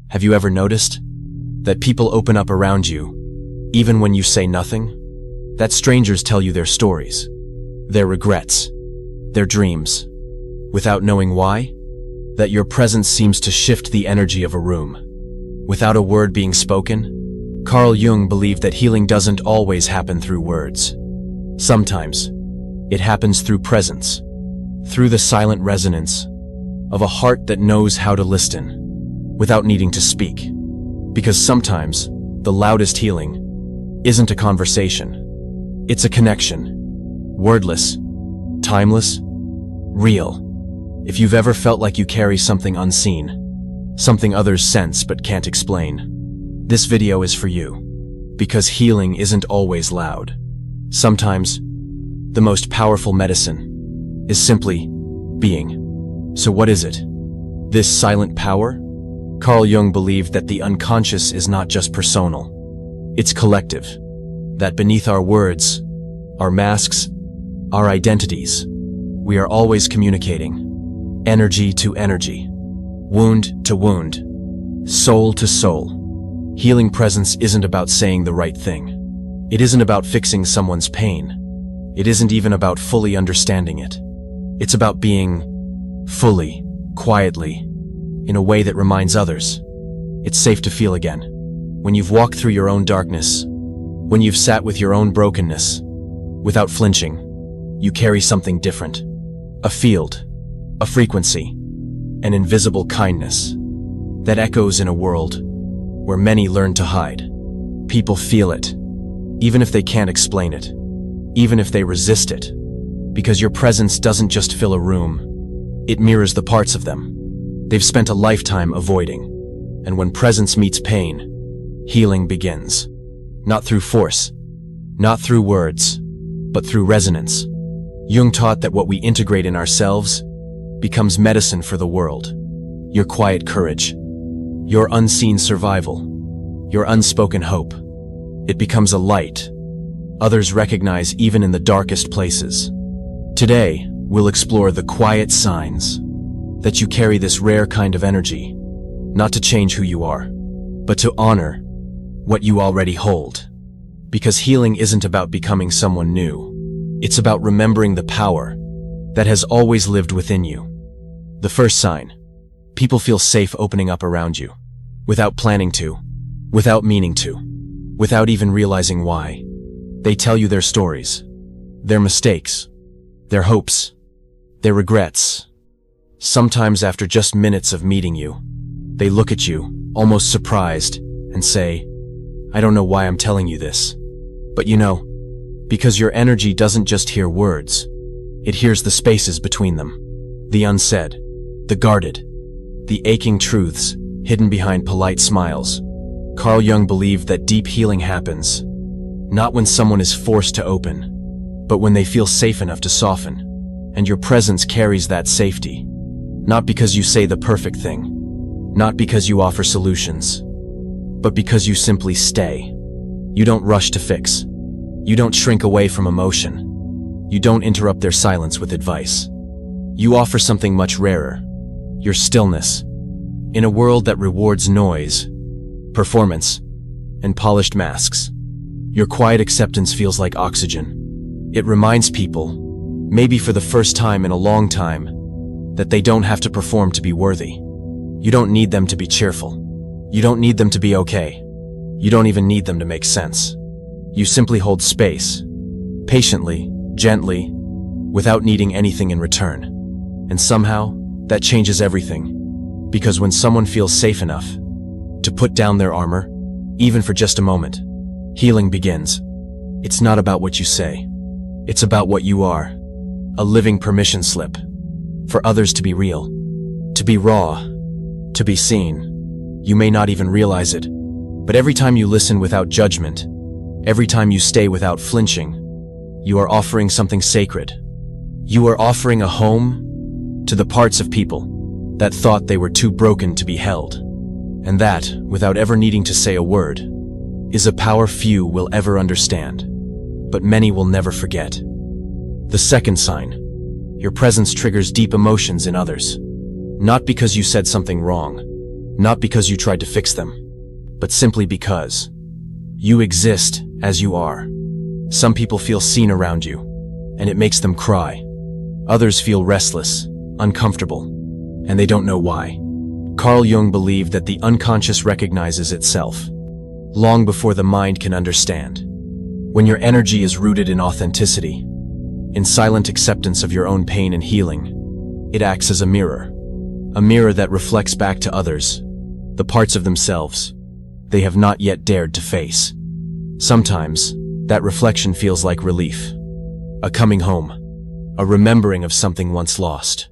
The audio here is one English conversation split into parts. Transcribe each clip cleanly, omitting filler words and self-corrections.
Have you ever noticed that people open up around you, even when you say nothing? That strangers tell you their stories, their regrets, their dreams, without knowing why? That your presence seems to shift the energy of a room, without a word being spoken? Carl Jung believed that healing doesn't always happen through words. Sometimes, it happens through presence, through the silent resonance of a heart that knows how to listen, without needing to speak. Because sometimes, the loudest healing isn't a conversation. It's a connection. Wordless, timeless, real. If you've ever felt like you carry something unseen, something others sense but can't explain, this video is for you. Because healing isn't always loud. Sometimes, the most powerful medicine is simply being. So what is it? This silent power? Carl Jung believed that the unconscious is not just personal. It's collective. That beneath our words, our masks, our identities, we are always communicating. Energy to energy, wound to wound, soul to soul. Healing presence isn't about saying the right thing. It isn't about fixing someone's pain. It isn't even about fully understanding it. It's about being fully, quietly, in a way that reminds others it's safe to feel again. When you've walked through your own darkness, when you've sat with your own brokenness, without flinching, you carry something different. A field, a frequency, an invisible kindness that echoes in a world where many learn to hide. People feel it, even if they can't explain it, even if they resist it, because your presence doesn't just fill a room, it mirrors the parts of them they've spent a lifetime avoiding. And when presence meets pain, healing begins. Not through force, not through words, but through resonance. Jung taught that what we integrate in ourselves becomes medicine for the world. Your quiet courage, your unseen survival, your unspoken hope. It becomes a light others recognize even in the darkest places. Today, we'll explore the quiet signs that you carry this rare kind of energy, not to change who you are, but to honor what you already hold. Because healing isn't about becoming someone new. It's about remembering the power that has always lived within you. The first sign: people feel safe opening up around you, without planning to, without meaning to, without even realizing why. They tell you their stories, their mistakes, their hopes, their regrets. Sometimes after just minutes of meeting you, they look at you, almost surprised, and say, "I don't know why I'm telling you this." But you know, because your energy doesn't just hear words, it hears the spaces between them. The unsaid, the guarded, the aching truths hidden behind polite smiles. Carl Jung believed that deep healing happens, not when someone is forced to open, but when they feel safe enough to soften. And your presence carries that safety. Not because you say the perfect thing, not because you offer solutions, but because you simply stay. You don't rush to fix. You don't shrink away from emotion. You don't interrupt their silence with advice. You offer something much rarer: your stillness. In a world that rewards noise, performance, and polished masks, your quiet acceptance feels like oxygen. It reminds people, maybe for the first time in a long time, that they don't have to perform to be worthy. You don't need them to be cheerful. You don't need them to be okay. You don't even need them to make sense. You simply hold space, patiently, gently, without needing anything in return. And somehow, that changes everything. Because when someone feels safe enough to put down their armor, even for just a moment, healing begins. It's not about what you say. It's about what you are. A living permission slip for others to be real, to be raw, to be seen. You may not even realize it, but every time you listen without judgment, every time you stay without flinching, you are offering something sacred. You are offering a home to the parts of people that thought they were too broken to be held. And that, without ever needing to say a word, is a power few will ever understand, but many will never forget. The second sign: your presence triggers deep emotions in others. Not because you said something wrong, Not because you tried to fix them, but simply because you exist as you are. Some people feel seen around you, and it makes them cry. Others feel restless, uncomfortable, and they don't know why. Carl Jung believed that the unconscious recognizes itself long before the mind can understand. When your energy is rooted in authenticity, in silent acceptance of your own pain and healing, it acts as a mirror that reflects back to others the parts of themselves they have not yet dared to face. Sometimes, that reflection feels like relief, a coming home, a remembering of something once lost.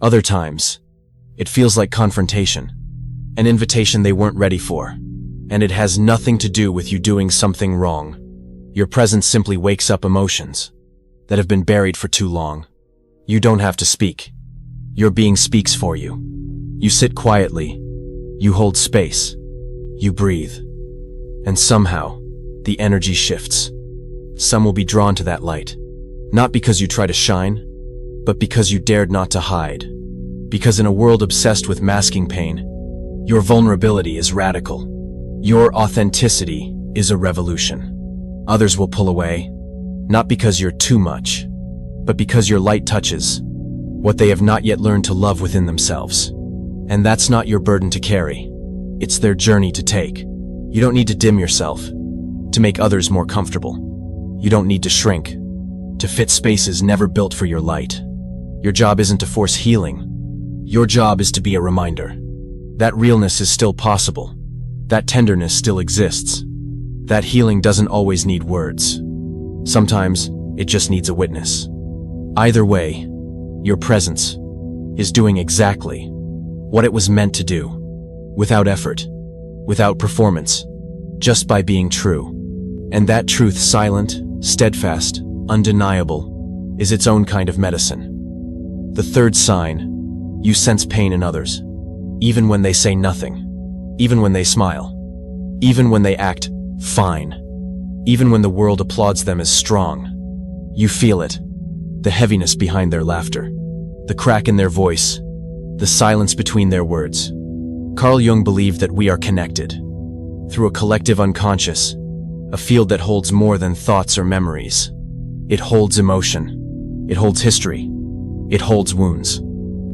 Other times, it feels like confrontation, an invitation they weren't ready for, and it has nothing to do with you doing something wrong. Your presence simply wakes up emotions that have been buried for too long. You don't have to speak. Your being speaks for you. You sit quietly, you hold space, you breathe, and somehow, the energy shifts. Some will be drawn to that light, not because you try to shine, but because you dared not to hide. Because in a world obsessed with masking pain, your vulnerability is radical. Your authenticity is a revolution. Others will pull away, not because you're too much, but because your light touches what they have not yet learned to love within themselves. And that's not your burden to carry. It's their journey to take. You don't need to dim yourself to make others more comfortable. You don't need to shrink to fit spaces never built for your light. Your job isn't to force healing. Your job is to be a reminder that realness is still possible, that tenderness still exists, that healing doesn't always need words. Sometimes it just needs a witness. Either way, your presence is doing exactly what it was meant to do, without effort, without performance, just by being true. And that truth, silent, steadfast, undeniable, is its own kind of medicine. The third sign: you sense pain in others, even when they say nothing, even when they smile, even when they act fine, even when the world applauds them as strong. You feel it, the heaviness behind their laughter, the crack in their voice, the silence between their words. Carl Jung believed that we are connected through a collective unconscious, a field that holds more than thoughts or memories. It holds emotion, it holds history, it holds wounds.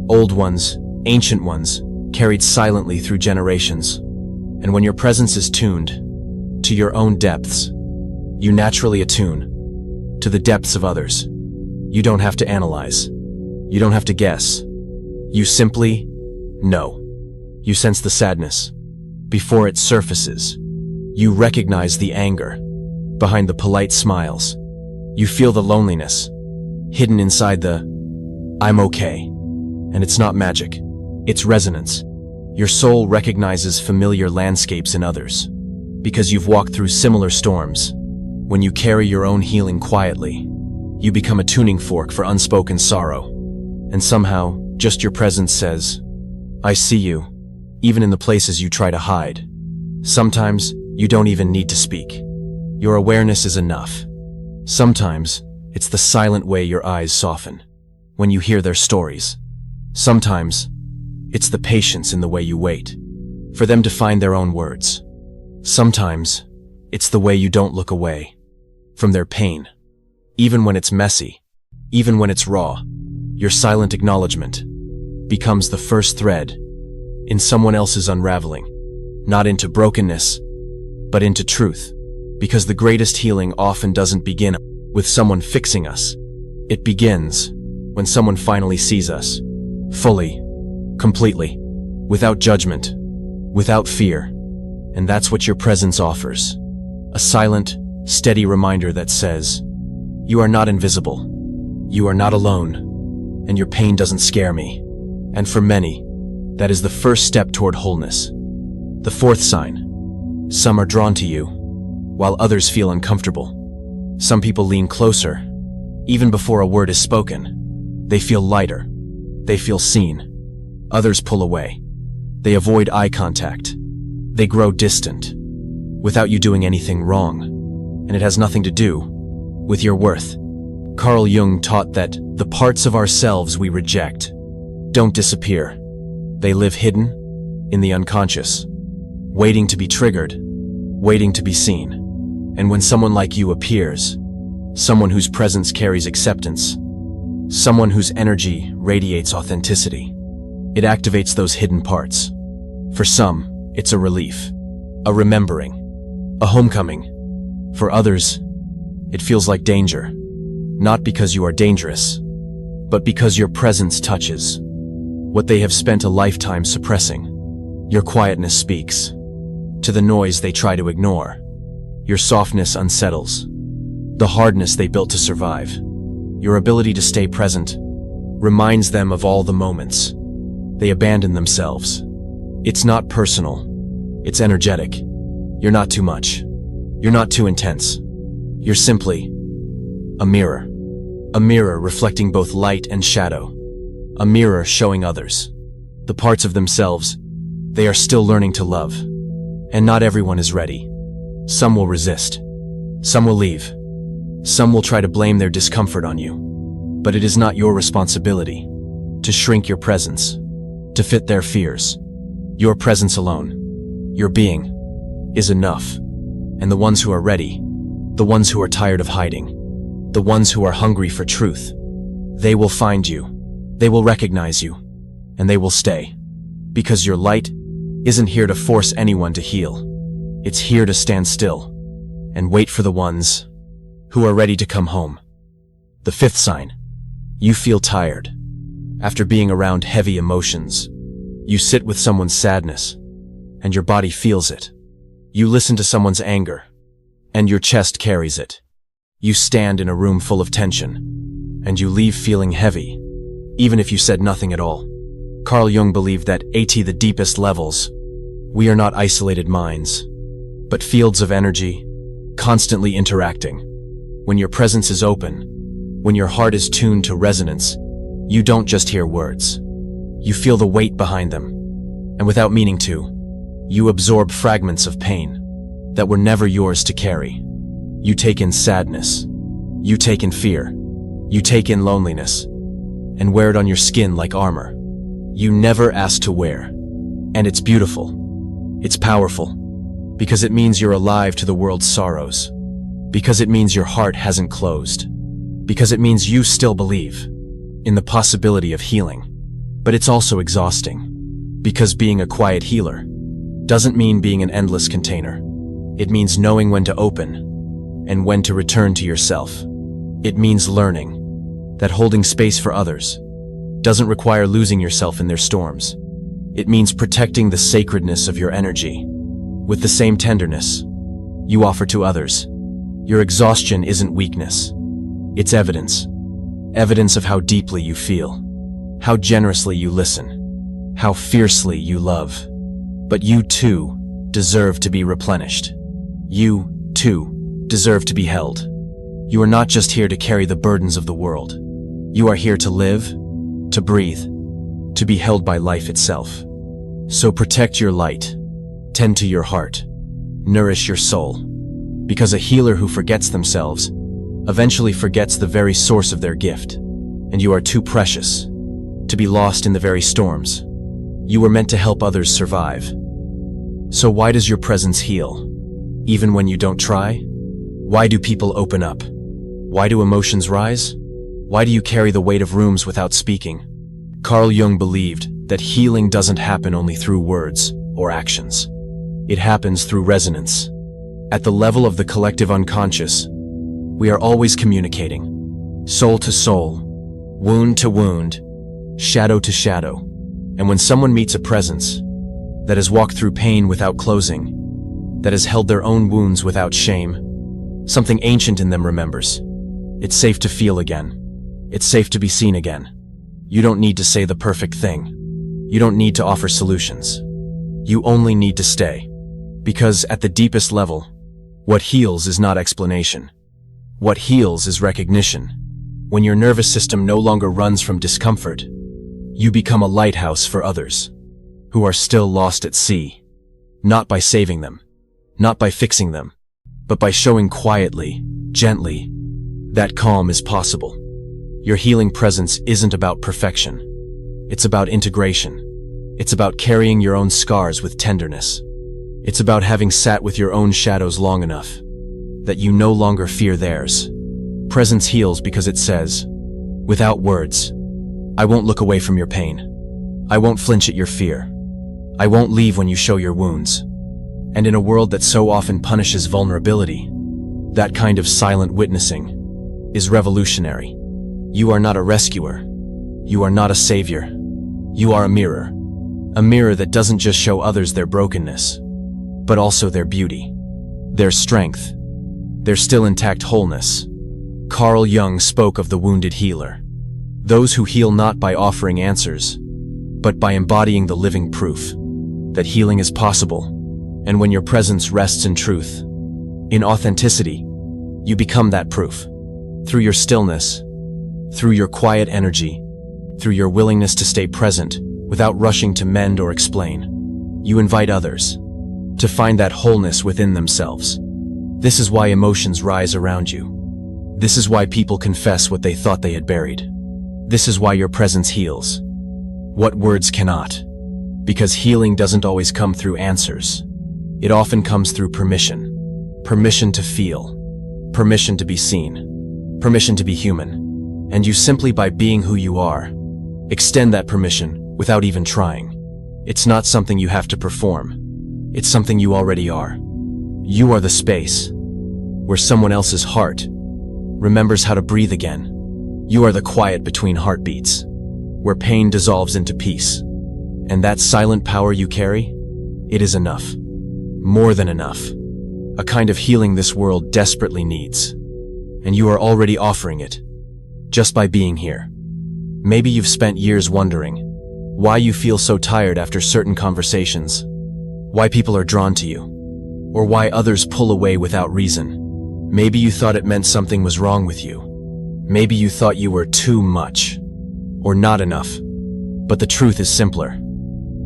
Old ones, ancient ones, carried silently through generations. And when your presence is tuned to your own depths, you naturally attune to the depths of others. You don't have to analyze. You don't have to guess. You simply know. You sense the sadness before it surfaces. You recognize the anger behind the polite smiles. You feel the loneliness hidden inside the "I'm okay." And it's not magic, it's resonance. Your soul recognizes familiar landscapes in others, because you've walked through similar storms. When you carry your own healing quietly, you become a tuning fork for unspoken sorrow. And somehow, just your presence says, "I see you," even in the places you try to hide. Sometimes, you don't even need to speak. Your awareness is enough. Sometimes, it's the silent way your eyes soften when you hear their stories. Sometimes, it's the patience in the way you wait for them to find their own words. Sometimes, it's the way you don't look away from their pain. Even when it's messy, even when it's raw, your silent acknowledgement becomes the first thread in someone else's unraveling, not into brokenness, but into truth. Because the greatest healing often doesn't begin with someone fixing us. It begins when someone finally sees us, fully, completely, without judgment, without fear. And that's what your presence offers. A silent, steady reminder that says, you are not invisible, you are not alone, and your pain doesn't scare me. And for many, that is the first step toward wholeness. The fourth sign: some are drawn to you, while others feel uncomfortable. Some people lean closer, even before a word is spoken. They feel lighter. They feel seen. Others pull away. They avoid eye contact. They grow distant, without you doing anything wrong. And it has nothing to do with your worth. Carl Jung taught that the parts of ourselves we reject don't disappear. They live hidden, in the unconscious, waiting to be triggered, waiting to be seen. And when someone like you appears, someone whose presence carries acceptance, someone whose energy radiates authenticity, it activates those hidden parts. For some, it's a relief, a remembering, a homecoming. For others, it feels like danger, not because you are dangerous, but because your presence touches what they have spent a lifetime suppressing. Your quietness speaks to the noise they try to ignore. Your softness unsettles the hardness they built to survive. Your ability to stay present reminds them of all the moments they abandoned themselves. It's not personal, it's energetic. You're not too much. You're not too intense. You're simply a mirror. A mirror reflecting both light and shadow. A mirror showing others the parts of themselves they are still learning to love. And not everyone is ready. Some will resist. Some will leave. Some will try to blame their discomfort on you. But it is not your responsibility to shrink your presence, to fit their fears. Your presence alone, your being, is enough. And the ones who are ready, the ones who are tired of hiding, the ones who are hungry for truth, they will find you, they will recognize you, and they will stay. Because your light isn't here to force anyone to heal. It's here to stand still and wait for the ones who are ready to come home. The fifth sign. You feel tired. After being around heavy emotions, you sit with someone's sadness, and your body feels it. You listen to someone's anger, and your chest carries it. You stand in a room full of tension, and you leave feeling heavy, even if you said nothing at all. Carl Jung believed that at the deepest levels, we are not isolated minds, but fields of energy, constantly interacting. When your presence is open, when your heart is tuned to resonance, you don't just hear words. You feel the weight behind them, and without meaning to, you absorb fragments of pain that were never yours to carry. You take in sadness, you take in fear, you take in loneliness, and wear it on your skin like armor. You never asked to wear, and it's beautiful, it's powerful, because it means you're alive to the world's sorrows, because it means your heart hasn't closed, because it means you still believe in the possibility of healing. But it's also exhausting, because being a quiet healer doesn't mean being an endless container. It means knowing when to open and when to return to yourself. It means learning that holding space for others doesn't require losing yourself in their storms. It means protecting the sacredness of your energy with the same tenderness you offer to others. Your exhaustion isn't weakness. It's evidence. Evidence of how deeply you feel, how generously you listen, how fiercely you love. But you too deserve to be replenished. You too deserve to be held. You are not just here to carry the burdens of the world. You are here to live, to breathe, to be held by life itself. So protect your light, tend to your heart, nourish your soul. Because a healer who forgets themselves eventually forgets the very source of their gift. And you are too precious to be lost in the very storms. You were meant to help others survive. So why does your presence heal, even when you don't try? Why do people open up? Why do emotions rise? Why do you carry the weight of rooms without speaking? Carl Jung believed that healing doesn't happen only through words or actions. It happens through resonance. At the level of the collective unconscious, we are always communicating, soul to soul, wound to wound, shadow to shadow. And when someone meets a presence that has walked through pain without closing, that has held their own wounds without shame, something ancient in them remembers. It's safe to feel again. It's safe to be seen again. You don't need to say the perfect thing. You don't need to offer solutions. You only need to stay. Because at the deepest level, what heals is not explanation. What heals is recognition. When your nervous system no longer runs from discomfort, you become a lighthouse for others who are still lost at sea. Not by saving them, not by fixing them, but by showing quietly, gently, that calm is possible. Your healing presence isn't about perfection. It's about integration. It's about carrying your own scars with tenderness. It's about having sat with your own shadows long enough that you no longer fear theirs. Presence heals because it says, without words, I won't look away from your pain. I won't flinch at your fear. I won't leave when you show your wounds. And in a world that so often punishes vulnerability, that kind of silent witnessing is revolutionary. You are not a rescuer. You are not a savior. You are a mirror. A mirror that doesn't just show others their brokenness, but also their beauty, their strength, their still intact wholeness. Carl Jung spoke of the wounded healer. Those who heal not by offering answers, but by embodying the living proof that healing is possible. And when your presence rests in truth, in authenticity, you become that proof. Through your stillness, through your quiet energy, through your willingness to stay present without rushing to mend or explain, you invite others to find that wholeness within themselves. This is why emotions rise around you. This is why people confess what they thought they had buried. This is why your presence heals what words cannot. Because healing doesn't always come through answers. It often comes through permission. Permission to feel. Permission to be seen. Permission to be human. And you simply by being who you are, extend that permission without even trying. It's not something you have to perform. It's something you already are. You are the space where someone else's heart remembers how to breathe again. You are the quiet between heartbeats, where pain dissolves into peace. And that silent power you carry, it is enough. More than enough. A kind of healing this world desperately needs. And you are already offering it, just by being here. Maybe you've spent years wondering why you feel so tired after certain conversations, why people are drawn to you, or why others pull away without reason. Maybe you thought it meant something was wrong with you. Maybe you thought you were too much, or not enough. But the truth is simpler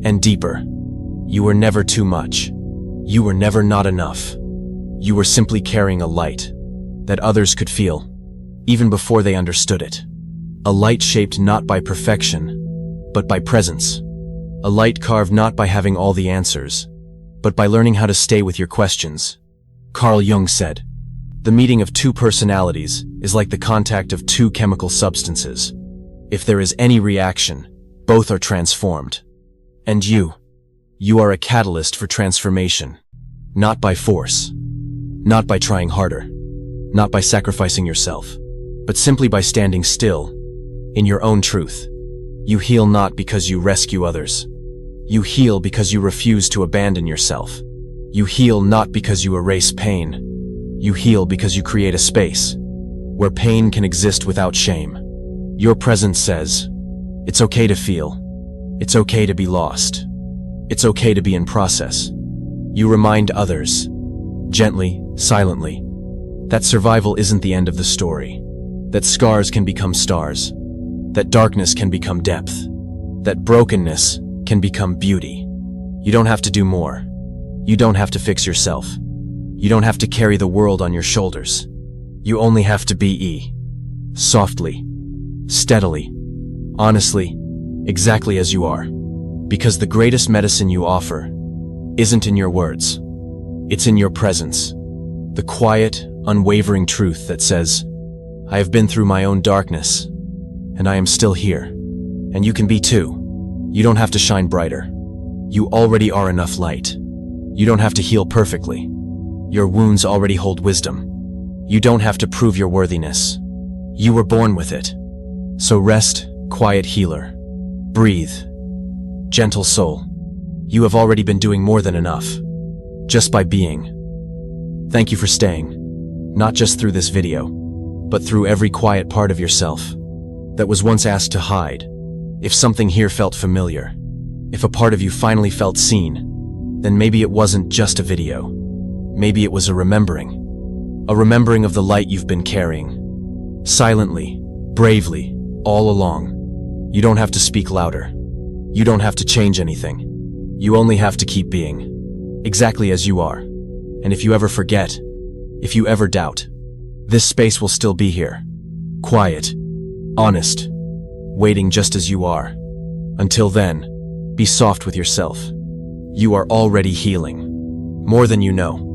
and deeper. You were never too much. You were never not enough. You were simply carrying a light that others could feel, even before they understood it. A light shaped not by perfection, but by presence. A light carved not by having all the answers, but by learning how to stay with your questions. Carl Jung said, the meeting of two personalities is like the contact of two chemical substances. If there is any reaction, both are transformed. And you are a catalyst for transformation. Not by force, not by trying harder, not by sacrificing yourself, but simply by standing still in your own truth. You heal not because you rescue others. You heal because you refuse to abandon yourself. You heal not because you erase pain. You heal because you create a space where pain can exist without shame. Your presence says, it's okay to feel. It's okay to be lost. It's okay to be in process. You remind others, gently, silently, that survival isn't the end of the story, that scars can become stars, that darkness can become depth, that brokenness can become beauty. You don't have to do more. You don't have to fix yourself. You don't have to carry the world on your shoulders. You only have to be softly, steadily, honestly, exactly as you are. Because the greatest medicine you offer isn't in your words. It's in your presence. The quiet, unwavering truth that says, I have been through my own darkness, and I am still here. And you can be too. You don't have to shine brighter. You already are enough light. You don't have to heal perfectly. Your wounds already hold wisdom. You don't have to prove your worthiness. You were born with it. So rest, quiet healer. Breathe. Gentle soul. You have already been doing more than enough. Just by being. Thank you for staying. Not just through this video, but through every quiet part of yourself that was once asked to hide. If something here felt familiar, if a part of you finally felt seen, then maybe it wasn't just a video. Maybe it was a remembering of the light you've been carrying. Silently, bravely, all along. You don't have to speak louder. You don't have to change anything. You only have to keep being exactly as you are. And if you ever forget, if you ever doubt, this space will still be here. Quiet, honest, waiting just as you are. Until then, Be soft with yourself. You are already healing. More than you know.